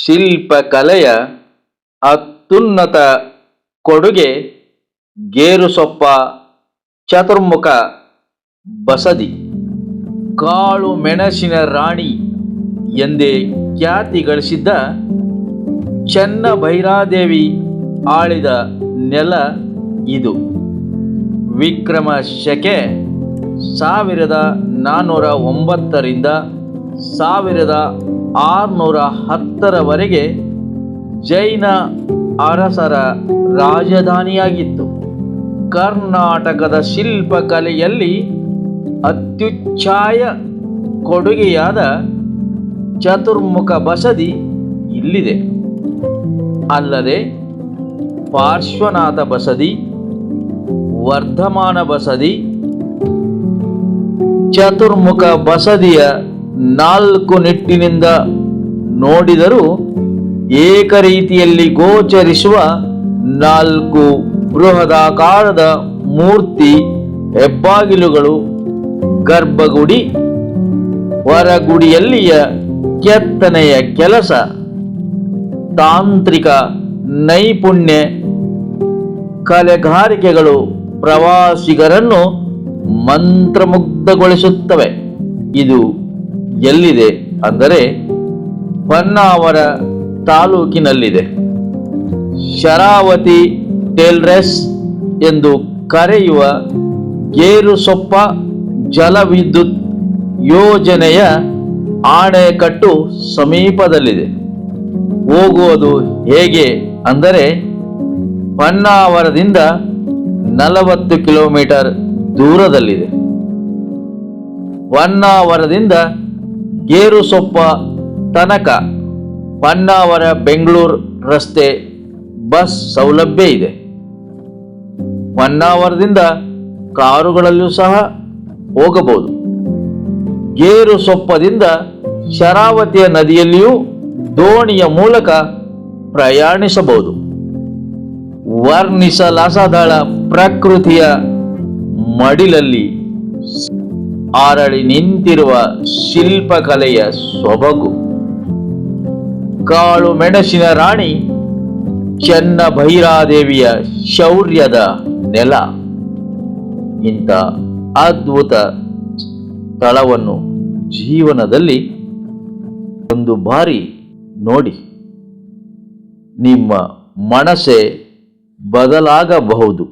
ಶಿಲ್ಪಕಲೆಯ ಅತ್ಯುನ್ನತ ಕೊಡುಗೆ ಗೇರುಸೊಪ್ಪ ಚತುರ್ಮುಖ ಬಸದಿ. ಕಾಳು ಮೆಣಸಿನ ರಾಣಿ ಎಂದೇ ಖ್ಯಾತಿ ಗಳಿಸಿದ್ದ ಚೆನ್ನಭೈರಾದೇವಿ ಆಳಿದ ನೆಲ ಇದು. ವಿಕ್ರಮ ಶಕೆ 1409ರಿಂದ 1610ರವರೆಗೆ ಜೈನ ಅರಸರ ರಾಜಧಾನಿಯಾಗಿತ್ತು. ಕರ್ನಾಟಕದ ಶಿಲ್ಪಕಲೆಯಲ್ಲಿ ಅತ್ಯುಚ್ಛಾಯ ಕೊಡುಗೆಯಾದ ಚತುರ್ಮುಖ ಬಸದಿ ಇಲ್ಲಿದೆ. ಅಲ್ಲದೆ ಪಾರ್ಶ್ವನಾಥ ಬಸದಿ, ವರ್ಧಮಾನ ಬಸದಿ, ಚತುರ್ಮುಖ ಬಸದಿಯ 4 ನಿಟ್ಟಿನಿಂದ ನೋಡಿದರೂ ಏಕರೀತಿಯಲ್ಲಿ ಗೋಚರಿಸುವ 4 ಬೃಹದಾಕಾರದ ಮೂರ್ತಿ ಹೆಬ್ಬಾಗಿಲುಗಳು, ಗರ್ಭಗುಡಿ, ಹೊರಗುಡಿಯಲ್ಲಿಯ ಕೆತ್ತನೆಯ ಕೆಲಸ, ತಾಂತ್ರಿಕ ನೈಪುಣ್ಯ, ಕಲೆಗಾರಿಕೆಗಳು ಪ್ರವಾಸಿಗರನ್ನು ಮಂತ್ರಮುಗ್ಧಗೊಳಿಸುತ್ತವೆ. ಇದು ಎಲ್ಲಿದೆ ಅಂದರೆ ಹೊನ್ನಾವರ ತಾಲೂಕಿನಲ್ಲಿದೆ. ಶರಾವತಿ ಟೆಲ್ರೆಸ್ ಎಂದು ಕರೆಯುವ ಗೇರುಸೊಪ್ಪ ಜಲವಿದ್ಯುತ್ ಯೋಜನೆಯ ಆಣೆಕಟ್ಟು ಸಮೀಪದಲ್ಲಿದೆ. ಹೋಗುವುದು ಹೇಗೆ ಅಂದರೆ ಹೊನ್ನಾವರದಿಂದ 40 ಕಿಲೋಮೀಟರ್ ದೂರದಲ್ಲಿದೆ. ಹೊನ್ನಾವರದಿಂದ ಗೇರುಸೊಪ್ಪ ತನಕ ಹೊನ್ನಾವರ ಬೆಂಗಳೂರು ರಸ್ತೆ ಬಸ್ ಸೌಲಭ್ಯ ಇದೆ. ಹೊನ್ನಾವರದಿಂದ ಕಾರುಗಳಲ್ಲೂ ಸಹ ಹೋಗಬಹುದು. ಗೇರುಸೊಪ್ಪದಿಂದ ಶರಾವತಿಯ ನದಿಯಲ್ಲಿಯೂ ದೋಣಿಯ ಮೂಲಕ ಪ್ರಯಾಣಿಸಬಹುದು. ವರ್ಣಿಸಲಾಸದಳ ಪ್ರಕೃತಿಯ ಮಡಿಲಲ್ಲಿ ಅರಳಿ ನಿಂತಿರುವ ಶಿಲ್ಪಕಲೆಯ ಸೊಬಗು. ಕಾಳು ಮೆಣಸಿನ ರಾಣಿ ಚೆನ್ನಭೈರಾದೇವಿಯ ಶೌರ್ಯದ ನೆಲ. ಇಂಥ ಅದ್ಭುತ ಸ್ಥಳವನ್ನು ಜೀವನದಲ್ಲಿ ಒಂದು ಬಾರಿ ನೋಡಿ, ನಿಮ್ಮ ಮನಸ್ಸೇ ಬದಲಾಗಬಹುದು.